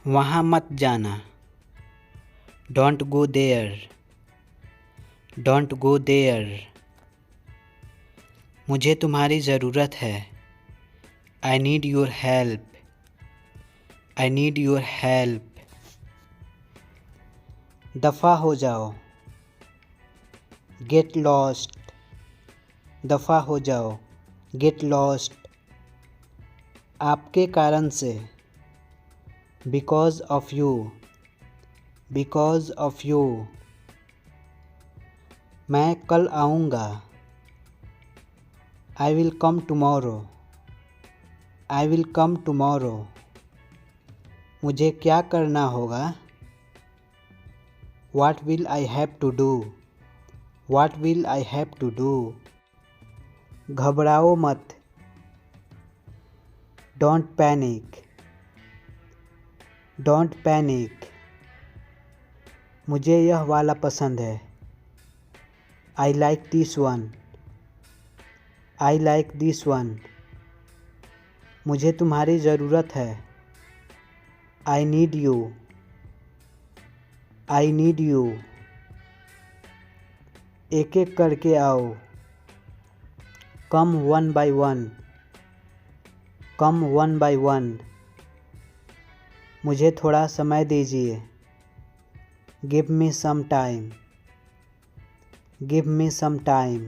वहाँ मत जाना। Don't go there. Don't go there. मुझे तुम्हारी ज़रूरत है। I need your help. I need your help. दफ़ा हो जाओ। Get lost. दफ़ा हो जाओ। Get lost. आपके कारण से। Because of you. Because of you. मैं कल आऊँगा। I will come tomorrow. I will come tomorrow. मुझे क्या करना होगा? What will I have to do? What will I have to do? घबराओ मत। Don't panic. Don't panic. मुझे यह वाला पसंद है। I like this one. I like this one. मुझे तुम्हारी ज़रूरत है। I need you. I need you. एक एक करके आओ। Come one by one. Come one by one. मुझे थोड़ा समय दीजिए। Give me some time. Give me some time.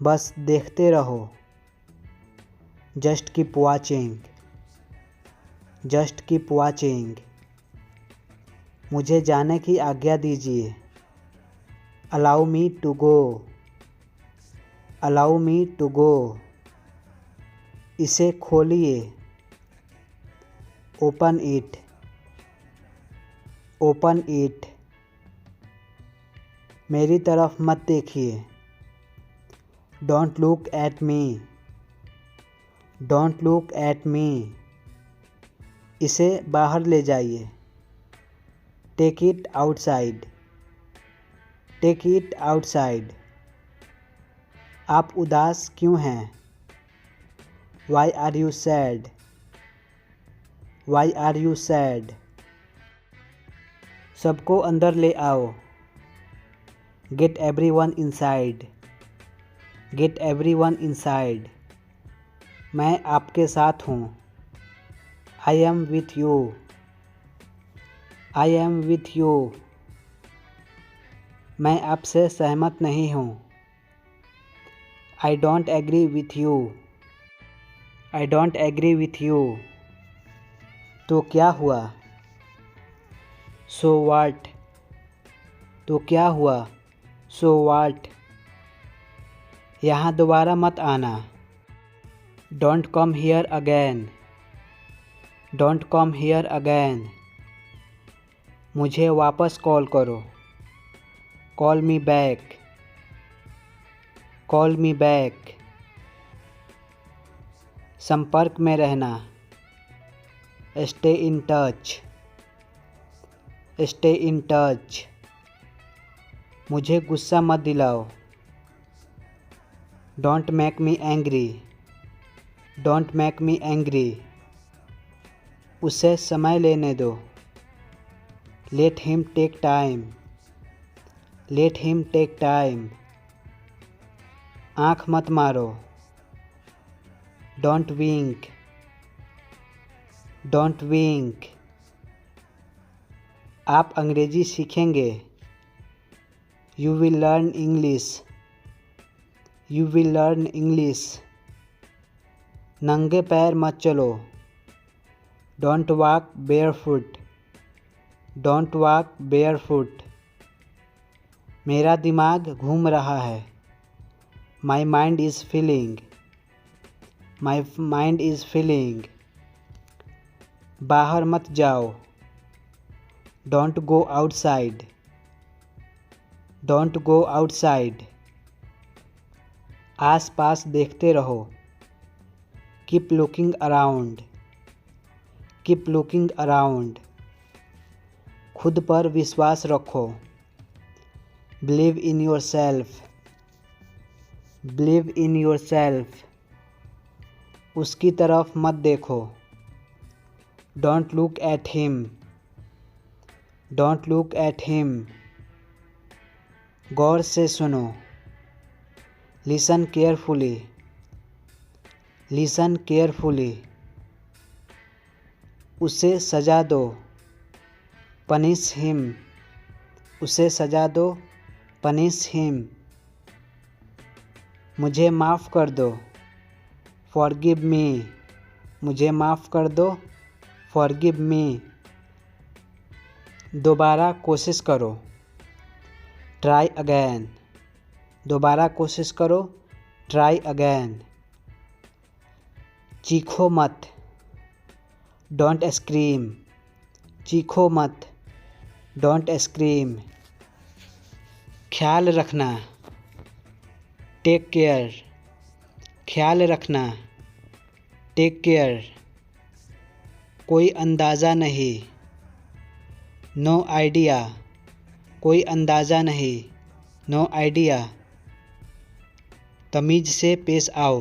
बस देखते रहो। Just keep watching. Just keep watching. मुझे जाने की आज्ञा दीजिए। Allow me to go. Allow me to go. इसे खोलिए। Open it. Open it. मेरी तरफ मत देखिए। Don't look at me. Don't look at me. इसे बाहर ले जाइए। Take it outside. Take it outside. आप उदास क्यों हैं? Why are you sad? Why are you sad? सबको अंदर ले आओ। Get everyone inside. Get everyone inside. मैं आपके साथ हूँ। I am with you. I am with you. मैं आपसे सहमत नहीं हूँ। I don't agree with you. I don't agree with you. तो क्या हुआ? So what? तो क्या हुआ? So what? यहाँ दोबारा मत आना। Don't come here again. Don't come here again. मुझे वापस कॉल करो। Call me back. Call me back. संपर्क में रहना। Stay in touch. Stay in touch. मुझे गुस्सा मत दिलाओ। Don't make me angry. Don't make me angry. उसे समय लेने दो। Let him take time. Let him take time. आँख मत मारो। Don't wink. Don't wink. आप अंग्रेजी सीखेंगे। You will learn English. You will learn English. नंगे पैर मत चलो। Don't walk barefoot. Don't walk barefoot. मेरा दिमाग घूम रहा है। My mind is feeling. My mind is feeling. बाहर मत जाओ। Don't go outside. Don't go outside. आस पास देखते रहो। Keep looking around. Keep looking around. खुद पर विश्वास रखो। Believe in yourself. Believe in yourself. उसकी तरफ मत देखो। Don't look at him, don't look at him. गौर से सुनो, लिसन केयरफुली, लिसन केयरफुली। उसे सजा दो, पनिश हिम, उसे सजा दो, पनिश हिम। मुझे माफ़ कर दो, फॉरगिव मी, मुझे माफ़ कर दो, फॉरगिव मी। दोबारा कोशिश करो, ट्राई अगैन, दोबारा कोशिश करो, ट्राई अगैन। चीखो मत, डोंट स्क्रीम, चीखो मत, डोंट स्क्रीम। ख्याल रखना, टेक केयर, ख्याल रखना, टेक केयर। कोई अंदाज़ा नहीं, नो आइडिया, कोई अंदाज़ा नहीं, नो आइडिया। तमीज़ से पेश आओ,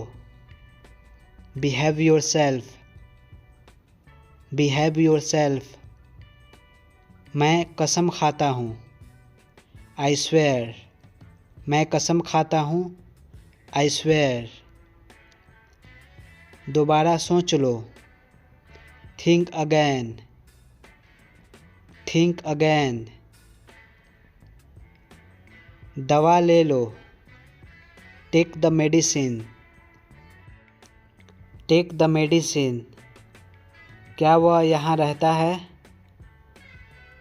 बिहेव योरसेल्फ, बिहेव योरसेल्फ। मैं कसम खाता हूँ, आई स्वेयर, मैं कसम खाता हूँ, आई स्वेयर। दोबारा सोच लो, थिंक अगैन, थिंक अगैन। दवा ले लो, take the medicine, take the medicine. क्या वह यहाँ रहता है?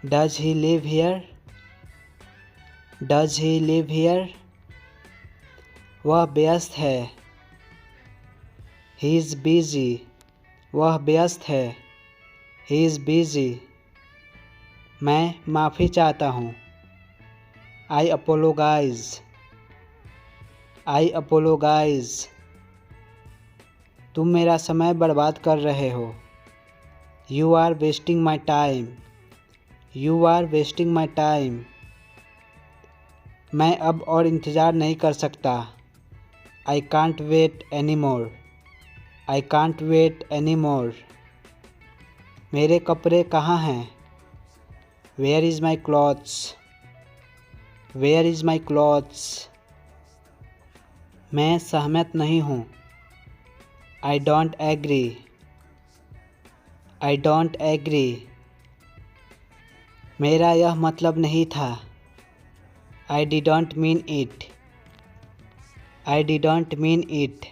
Does he live here, does he live here. वह व्यस्त है, ही इज़ बिजी, वह व्यस्त है, ही इज़ बिजी। मैं माफ़ी चाहता हूँ, आई अपोलोगाइज, आई अपोलोगाइज। तुम मेरा समय बर्बाद कर रहे हो, you are wasting my time, you are wasting my time. मैं अब और इंतज़ार नहीं कर सकता, I can't wait any more, I can't wait any more. मेरे कपड़े कहाँ हैं? Where is my clothes, where is my clothes. मैं सहमत नहीं हूँ, I don't agree, I don't agree. मेरा यह मतलब नहीं था, I didn't mean it, I didn't mean it.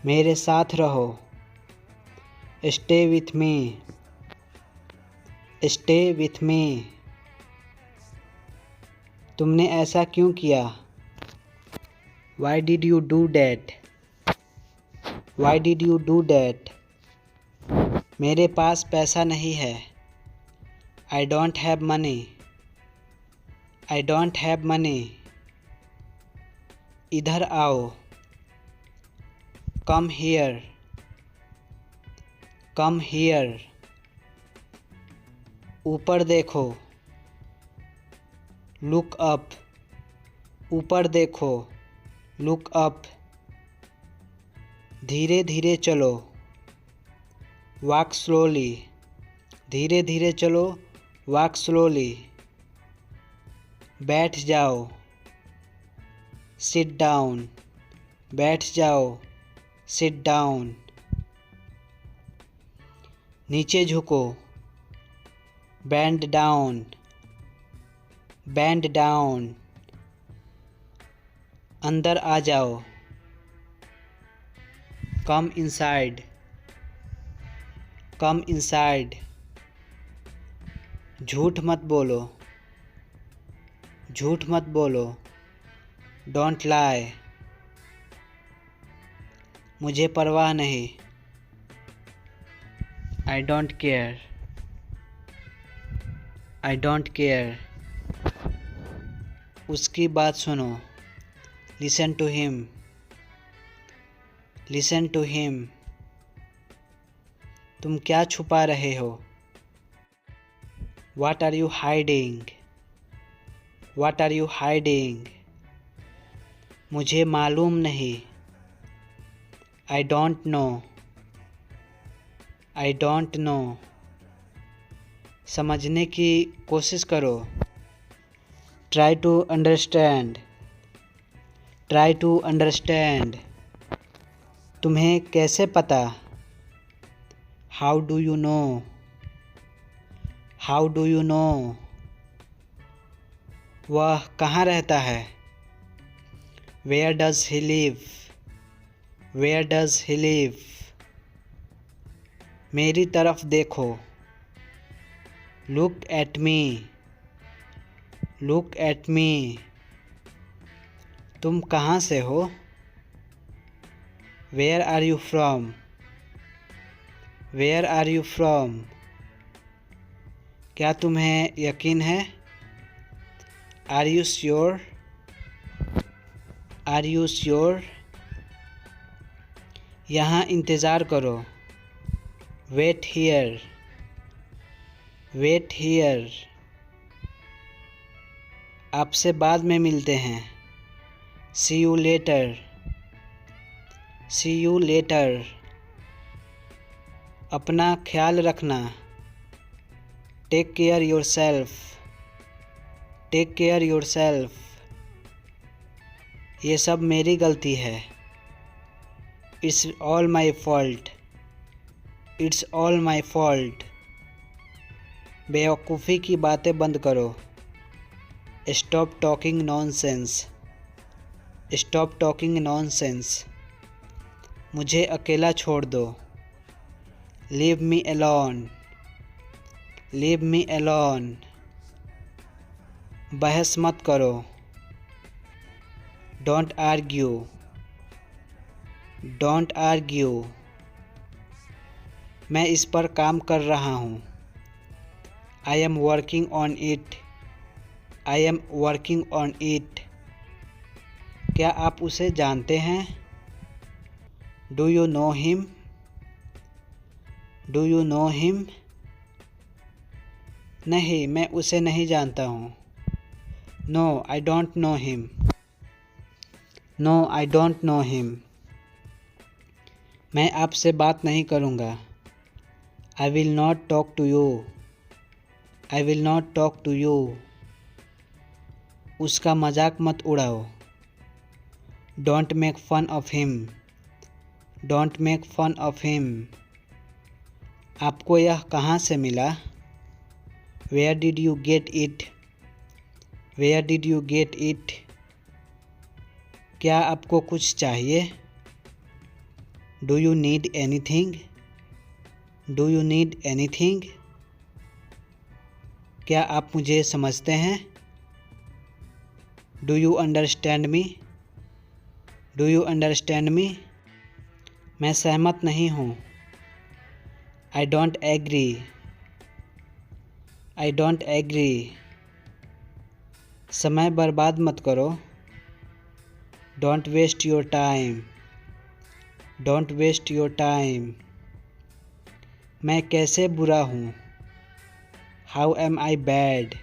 मेरे साथ रहो, stay with me, stay with me. तुमने ऐसा क्यों किया? Why did you do that, why did you do that. मेरे पास पैसा नहीं है, I don't have money, I don't have money. इधर आओ, कम हियर, कम हियर। ऊपर देखो, लुक अप, ऊपर देखो, लुक अप। धीरे धीरे चलो, वॉक स्लोली, धीरे धीरे चलो, वॉक स्लोली। बैठ जाओ, सिट डाउन, बैठ जाओ, सिट डाउन। नीचे झुको, बेंड डाउन, बेंड डाउन। अंदर आ जाओ, कम इनसाइड, कम इनसाइड। झूठ मत बोलो, झूठ मत बोलो, डोंट लाई। मुझे परवाह नहीं, I don't care, I don't care. उसकी बात सुनो, listen to him, listen to him. तुम क्या छुपा रहे हो? What are you hiding, what are you hiding. मुझे मालूम नहीं, I don't know, I don't know. समझने की कोशिश करो। Try to understand. Try to understand. तुम्हें कैसे पता? How do you know? How do you know? वह कहाँ रहता है? Where does he live? Where does he live? मेरी तरफ देखो। Look at me. Look at me. तुम कहाँ से हो? Where are you from? Where are you from? क्या तुम्हें यकीन है? Are you sure? Are you sure? यहाँ इंतज़ार करो। Wait here. Wait here. आपसे बाद में मिलते हैं। See you later. See you later. अपना ख्याल रखना। Take care yourself. Take care yourself. ये सब मेरी गलती है। It's all my fault. It's all my fault. बेवकूफ़ी की बातें बंद करो। Stop talking nonsense. Stop talking nonsense. मुझे अकेला छोड़ दो। Leave me alone. Leave me alone. बहस मत करो। Don't argue. Don't argue. मैं इस पर काम कर रहा हूँ। I am working on it. I am working on it. क्या आप उसे जानते हैं? Do you know him? Do you know him? नहीं, मैं उसे नहीं जानता हूँ। No I don't know him. No I don't know him. मैं आपसे बात नहीं करूँगा। I will not talk to you. I will not talk to you. उसका मजाक मत उड़ाओ। Don't make fun of him. Don't make fun of him. आपको यह कहाँ से मिला? Where did you get it? Where did you get it? क्या आपको कुछ चाहिए? Do you need anything? Do you need anything? क्या आप मुझे समझते हैं? Do you understand me? Do you understand me? मैं सहमत नहीं हूँ। I don't agree. I don't agree. समय बर्बाद मत करो। Don't waste your time. Don't waste your time. मैं कैसे बुरा हूँ? How am I bad?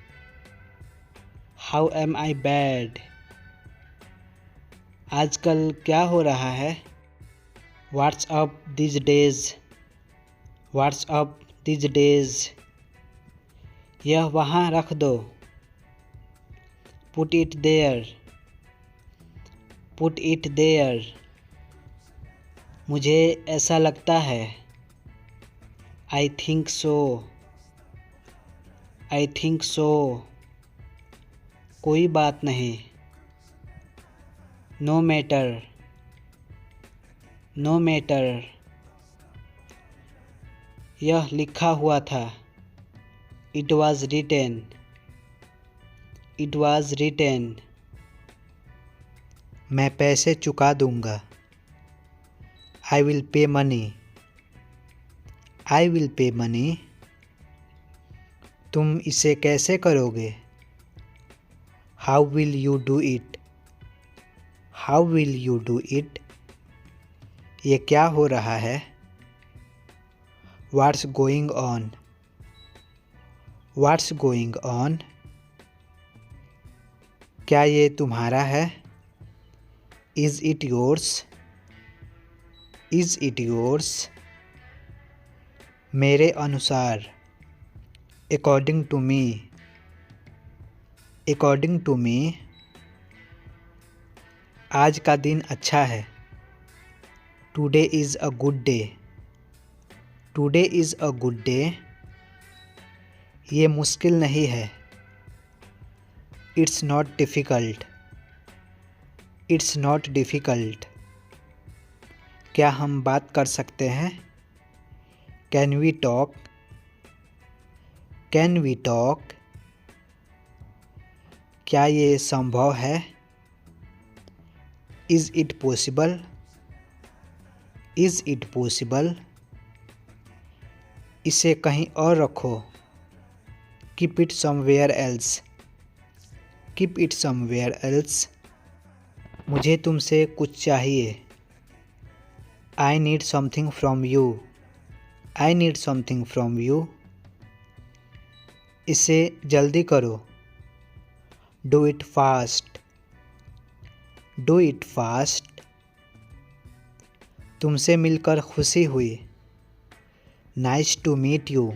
How am I bad? आजकल क्या हो रहा है? What's up these days? What's up these days? यह वहाँ रख दो। Put it there. Put it there. मुझे ऐसा लगता है। I think so. I think so. कोई बात नहीं। No matter. No matter. यह लिखा हुआ था। It was written. It was written. मैं पैसे चुका दूंगा। I will pay money. I will pay money. तुम इसे कैसे करोगे? How will you do it? How will you do it? ये क्या हो रहा है? What's going on? What's going on? क्या ये तुम्हारा है? Is it yours? Is it yours? मेरे अनुसार, according to me, according to me. आज का दिन अच्छा है, today is a good day, today is a good day. ये मुश्किल नहीं है, it's not difficult, it's not difficult. क्या हम बात कर सकते हैं? Can we talk, can we talk. क्या ये संभव है? Is it possible, is it possible. इसे कहीं और रखो, keep it somewhere else, keep it somewhere else. मुझे तुमसे कुछ चाहिए, I need something from you, I need something from you. इसे जल्दी करो, do it fast, do it fast. तुमसे मिलकर खुशी हुई, nice to meet you,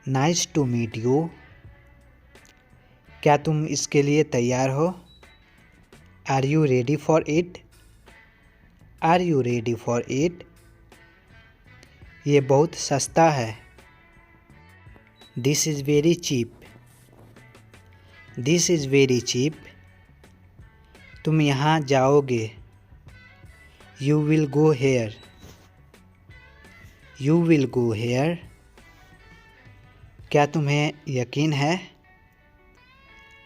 nice to meet you. क्या तुम इसके लिए तैयार हो? Are you ready for it, are you ready for it. ये बहुत सस्ता है, this is very cheap, this is very cheap. तुम यहाँ जाओगे, you will go here, you will go here. क्या तुम्हें यकीन है?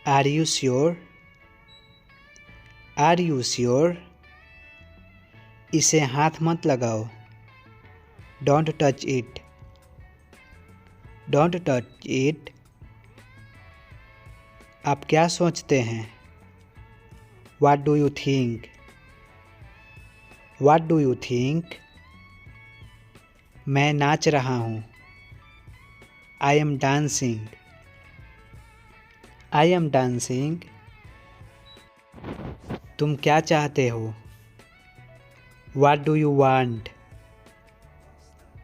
Are you sure, are you sure. इसे हाथ मत लगाओ, don't touch it, don't touch it. आप क्या सोचते हैं? What do you think, what do you think. मैं नाच रहा हूँ, I am dancing, I am dancing. तुम क्या चाहते हो? What do you want,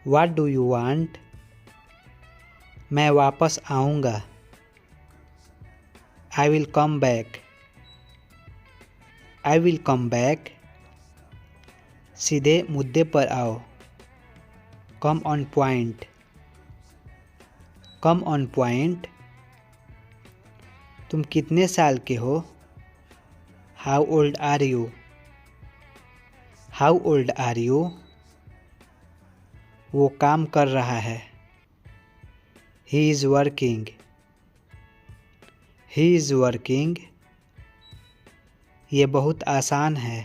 what do you want. मैं वापस आऊँगा, I will come back, I will come back. सीधे मुद्दे पर आओ, come on point, come on point. तुम कितने साल के हो? How old are you, how old are you. वो काम कर रहा है, he is working, he is working. ये बहुत आसान है,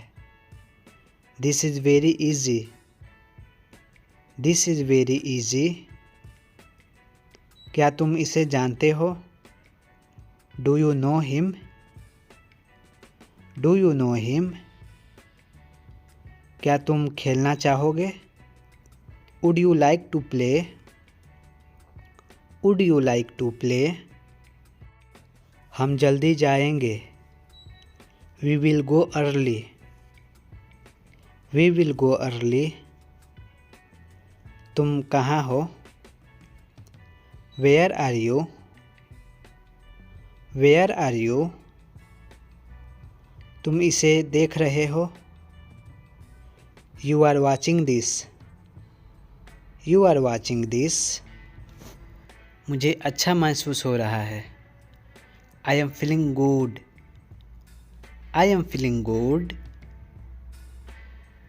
this is very easy, this is very easy. क्या तुम इसे जानते हो? Do you know him, do you know him. क्या तुम खेलना चाहोगे? Would you like to play, would you like to play. हम जल्दी जाएंगे, we will go early, we will go early. तुम कहाँ हो? Where are you, where are you. तुम इसे देख रहे हो? You are watching this, you are watching this. मुझे अच्छा महसूस हो रहा है, I am feeling good, I am feeling good.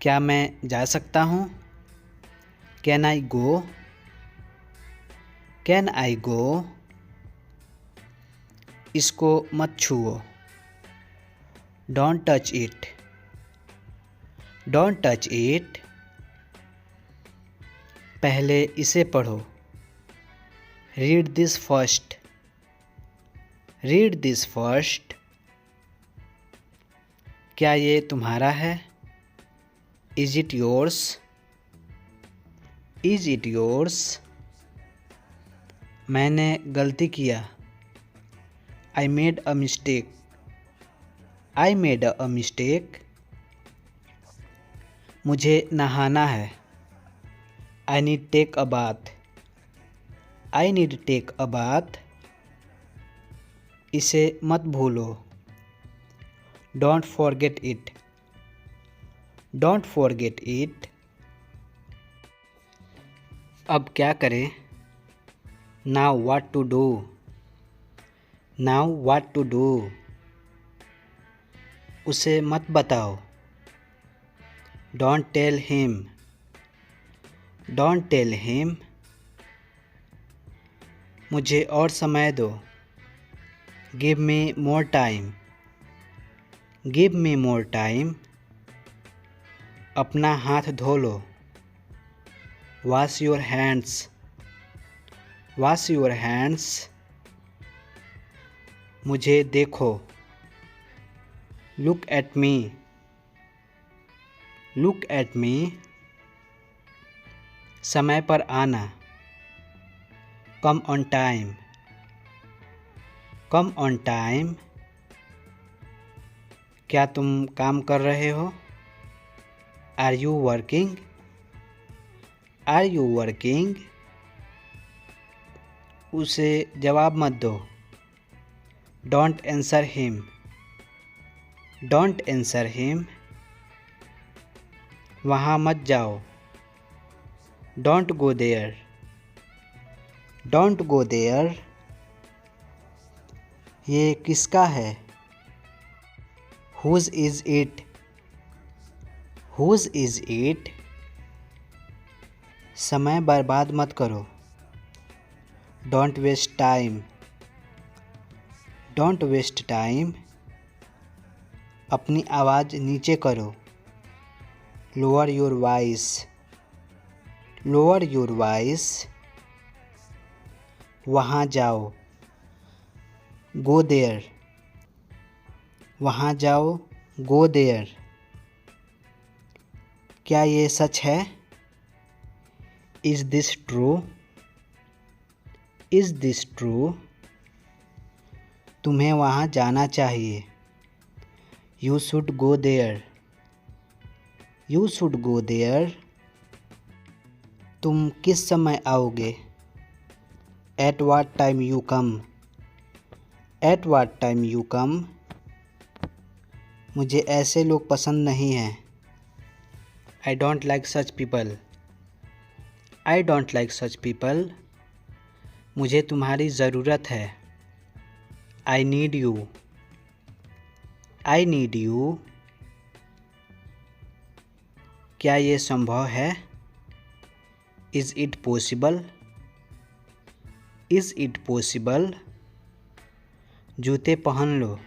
क्या मैं जा सकता हूँ? Can I go, can I go. इसको मत छुओ, don't touch it, don't touch it. पहले इसे पढ़ो, read this first, read this first. क्या ये तुम्हारा है? Is it yours, is it yours. मैंने गलती किया, I made a mistake, I made a mistake. मुझे नहाना है, I need take a bath. I need take a bath. इसे मत भूलो। Don't forget it. Don't forget it. अब क्या करें? Now what to do. Now what to do. उसे मत बताओ। Don't tell him. Don't tell him. मुझे और समय दो। Give me more time. Give me more time. अपना हाथ धो लो। Wash your hands. Wash your hands. मुझे देखो। Look at me. Look at me. समय पर आना। Come on time. Come on time. क्या तुम काम कर रहे हो? Are you working? Are you working? उसे जवाब मत दो। Don't answer him. Don't answer him. वहाँ मत जाओ। Don't go there. Don't go there. ये किसका है? Whose is it? Whose is it? समय बर्बाद मत करो। Don't waste time. Don't waste time. अपनी आवाज़ नीचे करो। Lower your voice. Lower your voice. वहाँ जाओ। Go there. वहाँ जाओ। Go there. क्या ये सच है? Is this true? Is this true? तुम्हें वहाँ जाना चाहिए। You should go there. You should go there. तुम किस समय आओगे? At what time you come? At what time you come? मुझे ऐसे लोग पसंद नहीं हैं। I don't like such people. I don't like such people. मुझे तुम्हारी ज़रूरत है। I need you. I need you. क्या ये संभव है? Is it possible? Is it possible? जूते पहन लो।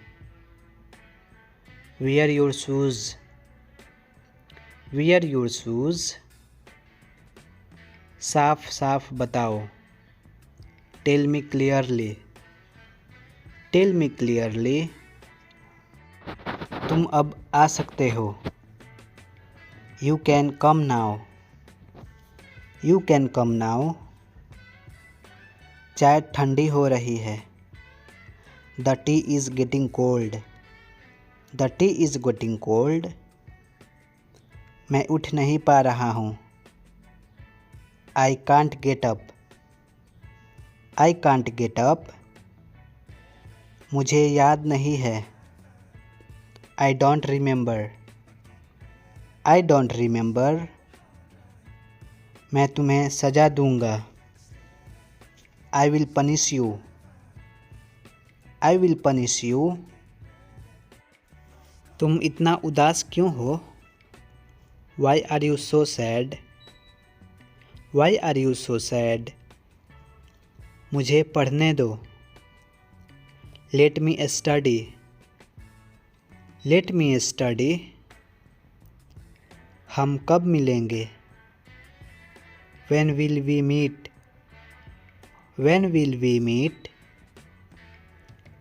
Wear your shoes. Wear your shoes. साफ साफ बताओ। Tell me clearly. Tell me clearly. तुम अब आ सकते हो। You can come now. You can come now. चाय ठंडी हो रही है। The tea is getting cold. The tea is getting cold. मैं उठ नहीं पा रहा हूँ। I can't get up. I can't get up. मुझे याद नहीं है। I don't remember. I don't remember. मैं तुम्हें सज़ा दूँगा। I will punish you. I will punish you. तुम इतना उदास क्यों हो? Why are you so sad? Why are you so sad? मुझे पढ़ने दो। लेट मी स्टडी। Let me study. हम कब मिलेंगे? When will we meet? When will we meet?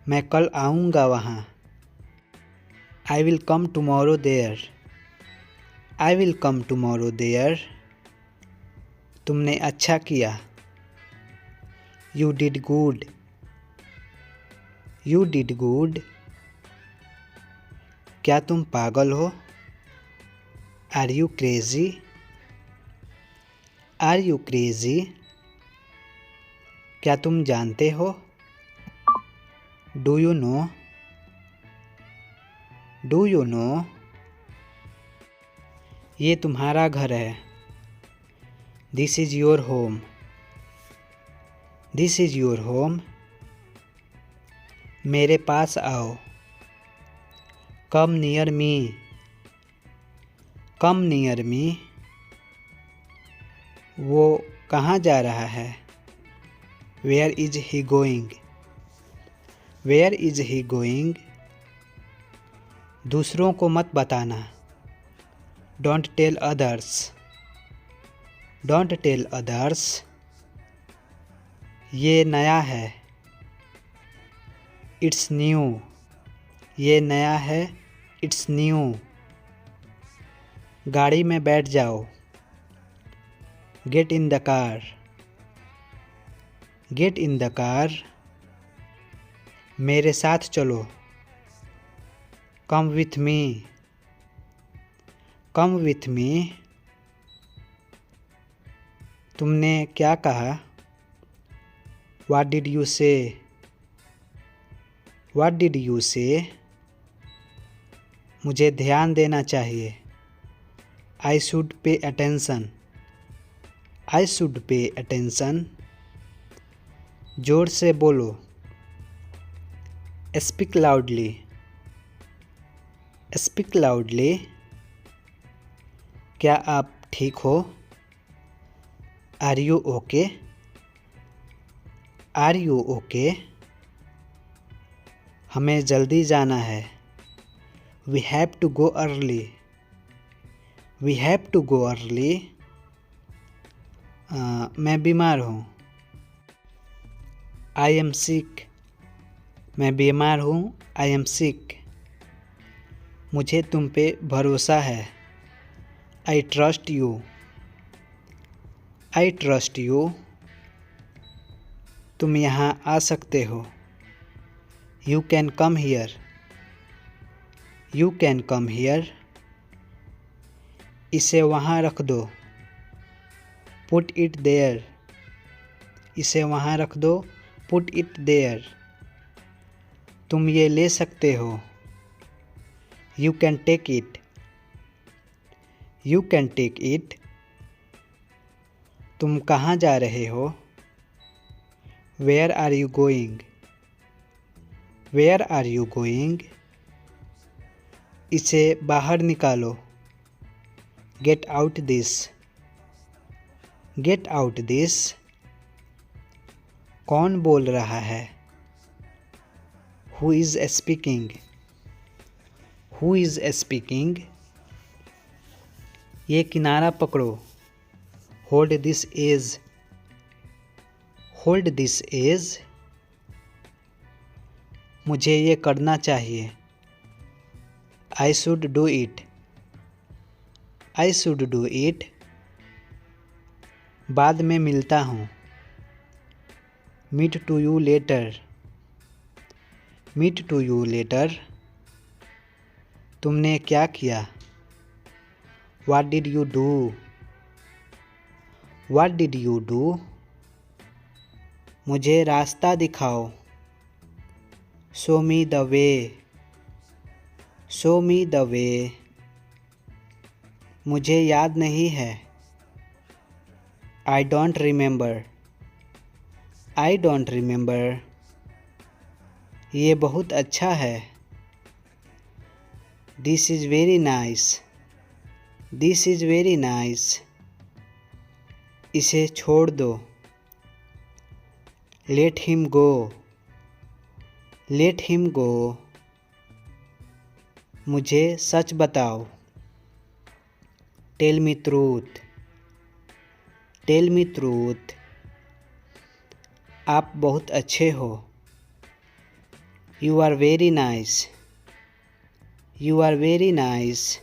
मैं कल आऊँगा वहाँ। I will come tomorrow there. I will come tomorrow there. तुमने अच्छा किया। You did good. You did good. क्या तुम पागल हो? Are you crazy? Are you crazy? क्या तुम जानते हो? Do you know? Do you know? ये तुम्हारा घर है। This is your home. This is your home. मेरे पास आओ। Come near me. Come near me. वो कहाँ जा रहा है? Where is he going? Where is he going? दूसरों को मत बताना। Don't tell others. Don't tell others. ये नया है। It's new. ये नया है। It's new. गाड़ी में बैठ जाओ। Get in the car. Get in the car. मेरे साथ चलो। Come with me. Come with me. तुमने क्या कहा? What did you say? What did you say? मुझे ध्यान देना चाहिए। I should pay attention. I should pay attention. जोर से बोलो। Speak loudly. Speak loudly. क्या आप ठीक हो? Are you okay? Are you okay? हमें जल्दी जाना है। We have to go early. We have to go early. मैं बीमार हूँ। I am sick. मैं बीमार हूँ। I am sick. मुझे तुम पे भरोसा है। I trust you. I trust you. तुम यहाँ आ सकते हो। You can come here. You can come here. इसे वहाँ रख दो। Put it there. इसे वहाँ रख दो। Put it there. तुम ये ले सकते हो। You can take it. You can take it. तुम कहाँ जा रहे हो? Where are you going? Where are you going? इसे बाहर निकालो। Get out this. Get out this. कौन बोल रहा है? Who is speaking? Who is speaking? ये किनारा पकड़ो। Hold this edge. Hold this edge. मुझे ये करना चाहिए। I should do it. I should do it. बाद में मिलता हूँ। Meet to you later. Meet to you later. तुमने क्या किया? What did you do? What did you do? मुझे रास्ता दिखाओ। Show me the way. Show me the way. मुझे याद नहीं है। I don't remember. I don't remember. ये बहुत अच्छा है। This is very nice. This is very nice. इसे छोड़ दो। Let him go. Let him go. मुझे सच बताओ। Tell me truth. Tell me truth. आप बहुत अच्छे हो। You are very nice. You are very nice.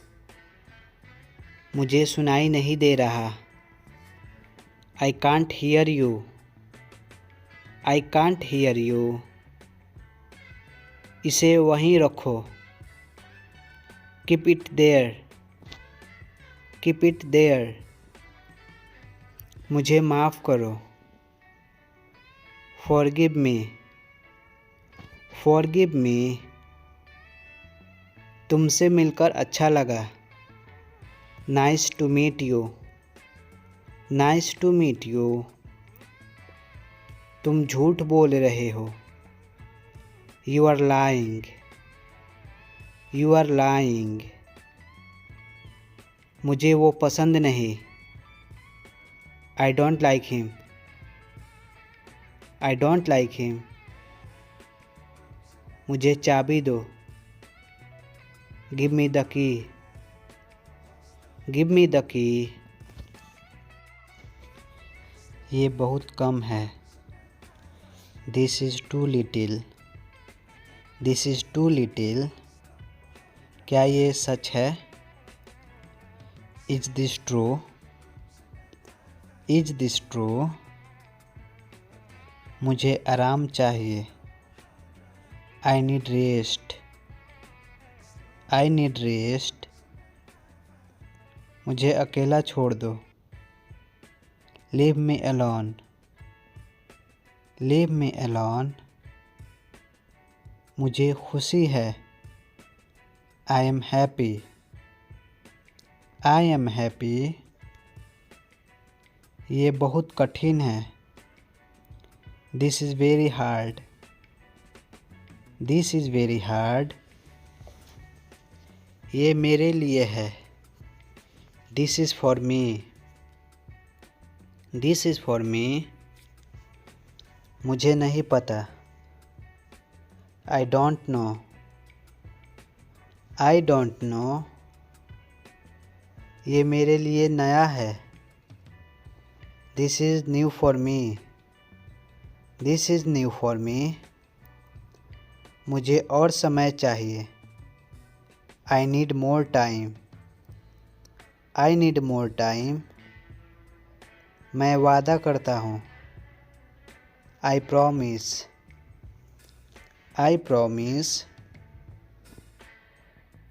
मुझे सुनाई नहीं दे रहा। I can't hear you. I can't hear you. इसे वहीं रखो। Keep it there. Keep it there. मुझे माफ़ करो। Forgive me. Forgive me. तुमसे मिलकर अच्छा लगा। Nice to meet you. Nice to meet you. तुम झूठ बोल रहे हो। You are lying. You are lying. मुझे वो पसंद नहीं। I don't like him. I don't like him. मुझे चाबी दो। Give me the key. Give me the key. ये बहुत कम है। This is too little. This is too little. क्या ये सच है? Is this true? Is this true? मुझे आराम चाहिए। I need rest. I need rest. मुझे अकेला छोड़ दो। Leave me alone. Leave me alone. मुझे खुशी है। I am happy. I am happy. ये बहुत कठिन है। This is very hard. This is very hard. ये मेरे लिए है। This is for me. This is for me. मुझे नहीं पता। आई don't know. I don't no. ये मेरे लिए नया है। This is new for me. This is new for me. मुझे और समय चाहिए। I need more time. I need more time. मैं वादा करता हूँ। I promise. I promise.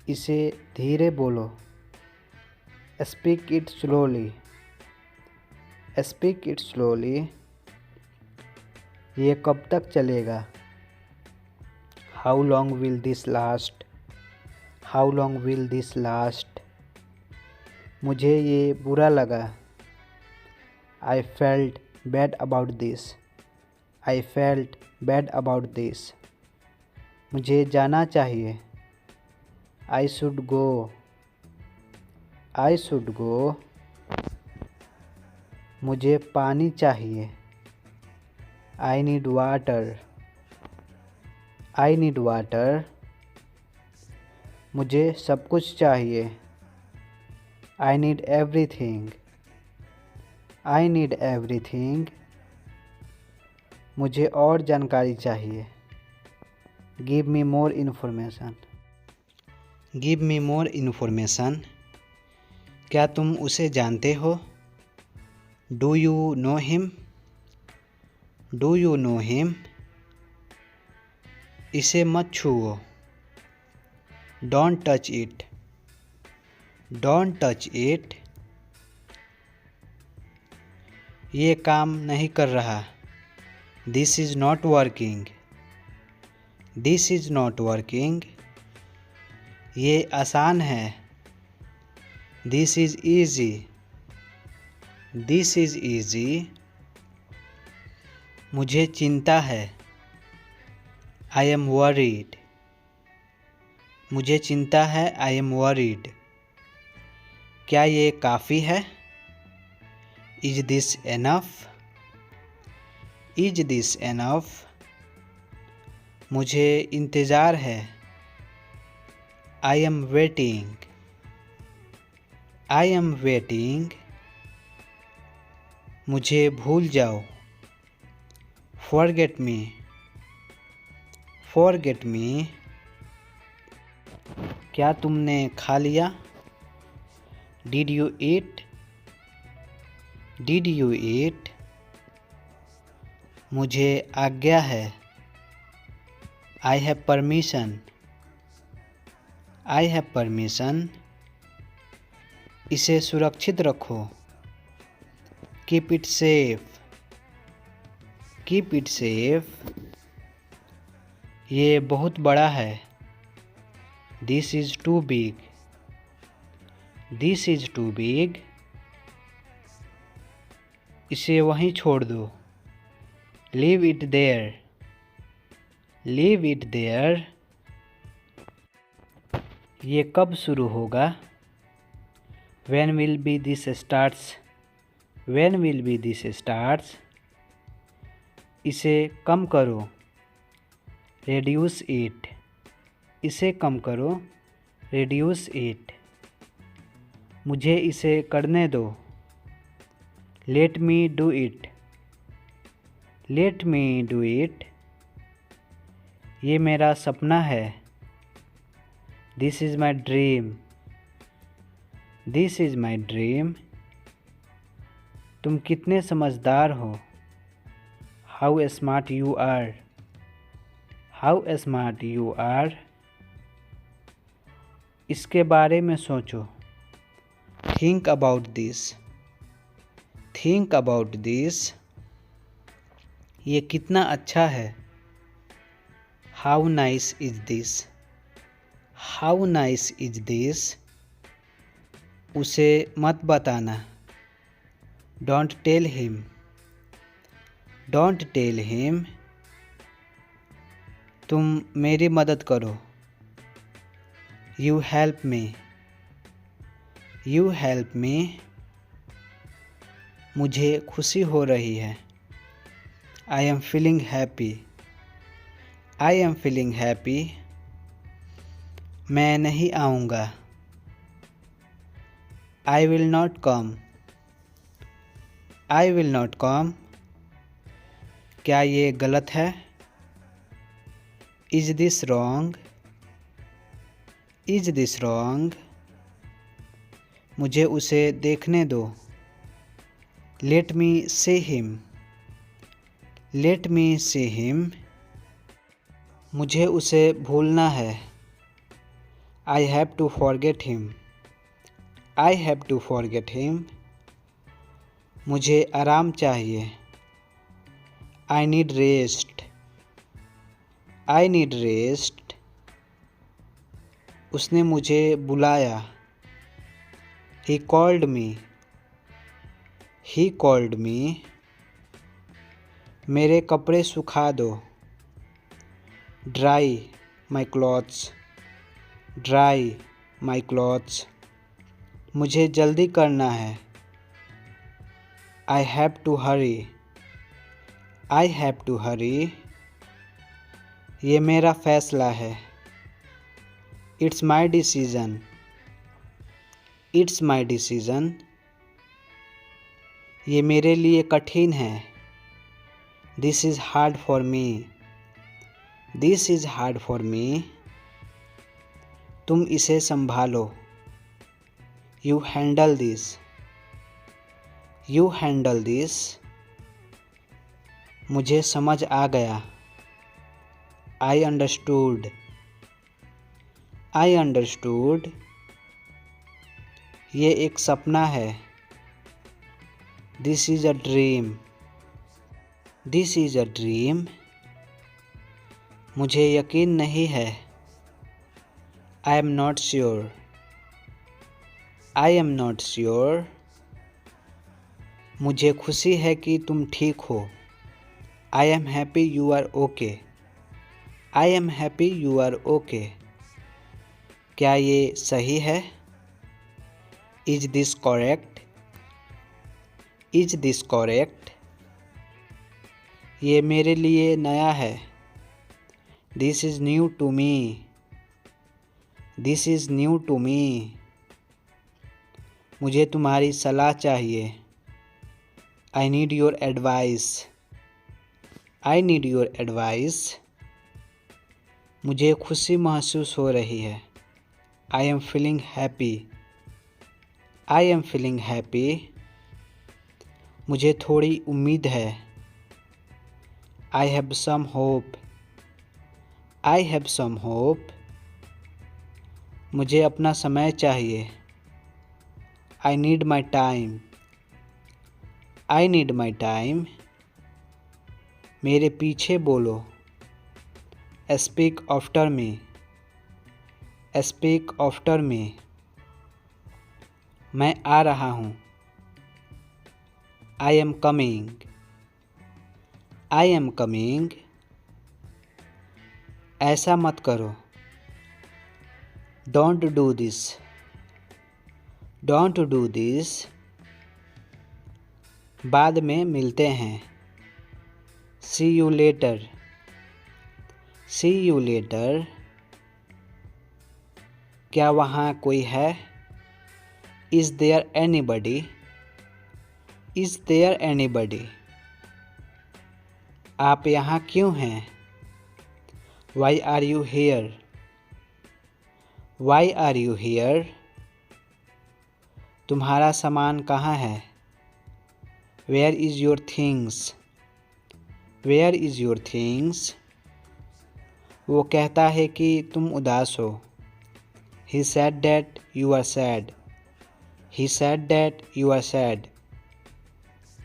इसे धीरे बोलो। Speak it slowly. Speak it slowly. ये कब तक चलेगा? How long will this last? How long will this last? मुझे ये बुरा लगा। I felt bad about this. I felt bad about this. मुझे जाना चाहिए। I should go. I should go. मुझे पानी चाहिए। I need water. I need water. मुझे सब कुछ चाहिए। I need everything. I need everything. मुझे और जानकारी चाहिए। Give me more information. Give me more information. क्या तुम उसे जानते हो? Do you know him? Do you know him? इसे मत छुओ। Don't touch it. Don't touch it. ये काम नहीं कर रहा। This is not working. This is not working. ये आसान है। This is easy. This is easy. मुझे चिंता है। I am worried. मुझे चिंता है। I am worried. क्या ये काफ़ी है? Is this enough? Is this enough? मुझे इंतज़ार है। I am waiting. I am waiting. मुझे भूल जाओ। Forget me. Forget me. क्या तुमने खा लिया? Did you eat? Did you eat? मुझे आज्ञा है। I have permission. I have permission. इसे सुरक्षित रखो। Keep it safe, keep it safe. ये बहुत बड़ा है। This is too big, this is too big. इसे वहीं छोड़ दो। Leave it there, leave it there. ये कब शुरू होगा? When will be this starts, when will be this starts। इसे कम करो। reduce it, इसे कम करो। reduce it। मुझे इसे करने दो। let me do it, let me do it। ये मेरा सपना है। this is my dream, this is my dream. तुम कितने समझदार हो। How smart you are, how smart you are. इसके बारे में सोचो। Think about this, think about this. ये कितना अच्छा है। How nice is this, how nice is this. उसे मत बताना। Don't tell him, don't tell him. तुम मेरी मदद करो। You help me, you help me. मुझे खुशी हो रही है। I am feeling happy, I am feeling happy. मैं नहीं आऊँगा। I will not come, I will not come। क्या ये गलत है? Is this wrong, is this wrong। मुझे उसे देखने दो। Let me see him, let me see him। मुझे उसे भूलना है। I have to forget him, I have to forget him। मुझे आराम चाहिए। I need rest, I need rest। उसने मुझे बुलाया। He called me, he called me। मेरे कपड़े सुखा दो। Dry my clothes, dry my clothes। मुझे जल्दी करना है। I have to hurry, I have to hurry। ये मेरा फैसला है। It's my decision, it's my decision। ये मेरे लिए कठिन है। This is hard for me, this is hard for me। तुम इसे संभालो। You handle this, you handle this। मुझे समझ आ गया। I understood, I understood। ये एक सपना है। This is a dream, this is a dream। मुझे यकीन नहीं है। I am not sure, I am not sure। मुझे खुशी है कि तुम ठीक हो। I am happy you are okay, I am happy you are okay। क्या ये सही है? Is this correct, is this correct। ये मेरे लिए नया है। This is new to me, this is new to me। मुझे तुम्हारी सलाह चाहिए। I need your advice, I need your advice। मुझे खुशी महसूस हो रही है। I am feeling happy, I am feeling happy। मुझे थोड़ी उम्मीद है। I have some hope, I have some hope। मुझे अपना समय चाहिए। I need my time, I need my time. मेरे पीछे बोलो। Speak after me. Speak after me. मैं आ रहा हूँ। I am coming. I am coming. ऐसा मत करो। Don't do this. Don't do this. बाद में मिलते हैं। See you later. See you later. क्या वहाँ कोई है? Is there anybody? Is there anybody? आप यहाँ क्यों हैं? Why are you here? Why are you here? तुम्हारा सामान कहाँ है? Where is your things? Where is your things? वो कहता है कि तुम उदास हो। He said that you are sad. He said that you are sad.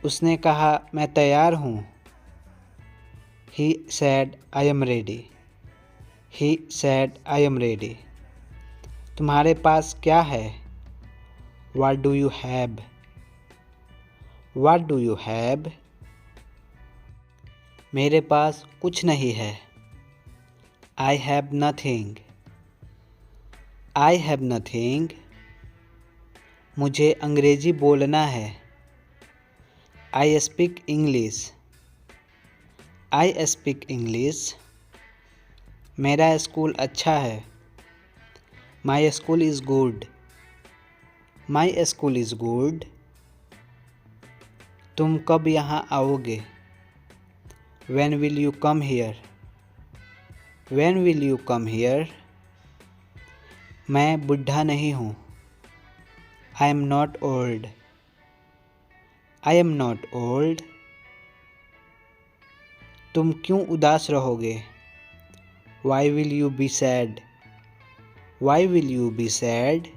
उसने कहा मैं तैयार हूँ। He said I am ready. He said I am ready. तुम्हारे पास क्या है? What do you have? What do you have? मेरे पास कुछ नहीं है। I have nothing. I have nothing. मुझे अंग्रेज़ी बोलना है। I speak English. I speak English. मेरा स्कूल अच्छा है। My school is good. My school is good. तुम कब यहाँ आओगे? When will you come here? When will you come here? मैं बुढ़ा नहीं हूँ। I am not old. I am not old. तुम क्यों उदास रहोगे? Why will you be sad? Why will you be sad?